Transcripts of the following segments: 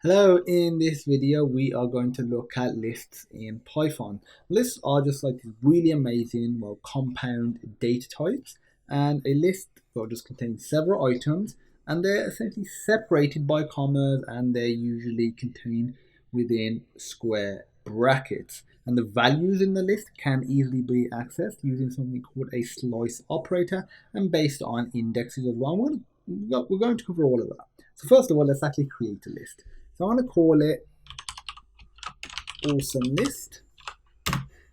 Hello, in this video we are going to look at lists in Python. Lists are just like these really amazing, compound data types, and a list will just contain several items, and they're essentially separated by commas, and they're usually contained within square brackets. And the values in the list can easily be accessed using something called a slice operator and based on indexes as well. We're going to cover all of that. So first of all, let's actually create a list. So I'm going to call it awesome list,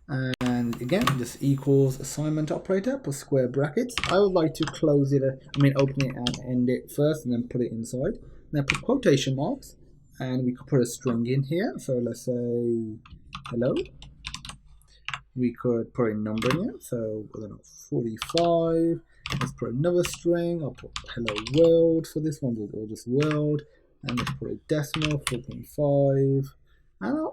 and again just equals assignment operator plus square brackets. I would like to close it, open it and end it first and then put it inside. Now put quotation marks, and we could put a string in here. So let's say hello. We could put a number in here, so I don't know, 45. Let's put another string. I'll put hello world for this one, or just world. And let's put a decimal, 4.5. And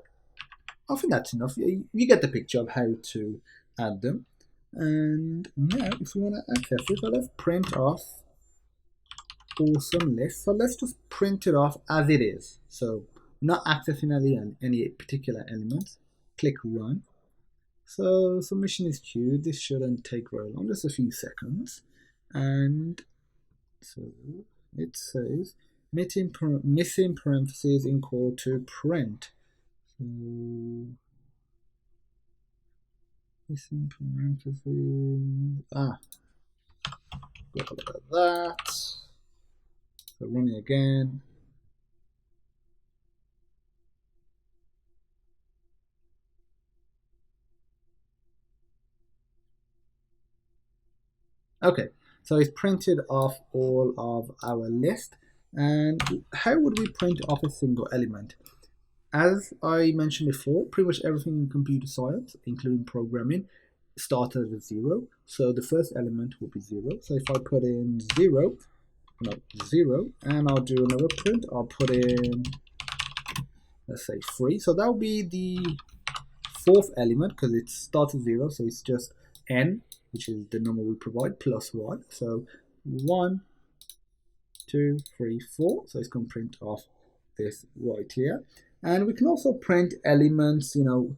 I think that's enough. You get the picture of how to add them. And now, if we want to access it, so let's print off awesome list. So let's just print it off as it is. So not accessing any particular elements. Click run. So submission is queued. This shouldn't take very long, just a few seconds. And so it says missing parentheses in call to print. So missing parentheses. Look at that. So running again. Okay, so it's printed off all of our list. And how would we print off a single element? As I mentioned before, pretty much everything in computer science, including programming, started at 0. So the first element will be 0. So if I put in 0, and I'll do another print, I'll put in, let's say 3. So that will be the fourth element because it starts at 0. So it's just n, which is the number we provide, plus 1. So 1, 2, 3, 4. So it's going to print off this right here. And we can also print elements, all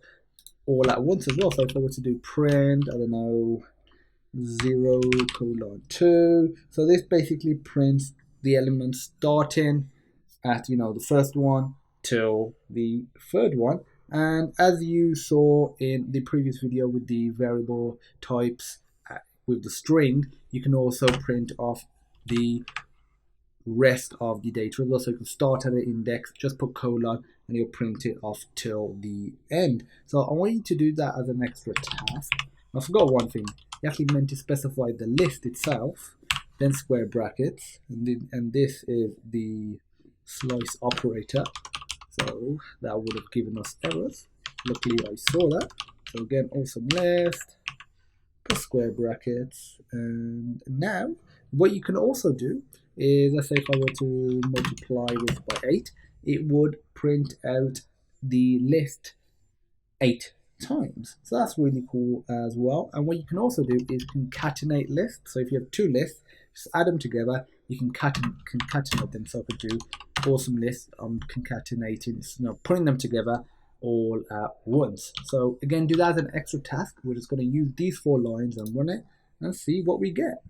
at once as well. So if I were to do print, 0:2. So this basically prints the elements starting at, the first one till the third one. And as you saw in the previous video with the variable types with the string, you can also print off the rest of the data as well. So you can start at the index, just put colon, and you'll print it off till the end. So I want you to do that as an extra task. I forgot one thing. You actually meant to specify the list itself, then square brackets, and this is the slice operator. So that would have given us errors. Luckily I saw that. So again, awesome list, put square brackets, and now what you can also do is, let's say if I were to multiply this by 8, it would print out the list 8 times. So that's really cool as well. And what you can also do is concatenate lists. So if you have two lists, just add them together. You can concatenate them. So I could do awesome list. I'm concatenating, putting them together all at once. So again, do that as an extra task. We're just going to use these 4 lines and run it and see what we get.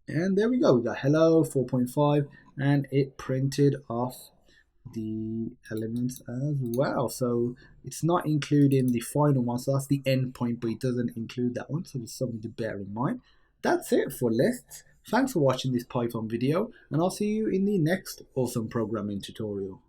And there we go, we got hello 4.5, and it printed off the elements as well. So it's not including the final one, so that's the end point, but it doesn't include that one, so just something to bear in mind. That's it for lists. Thanks for watching this Python video, and I'll see you in the next awesome programming tutorial.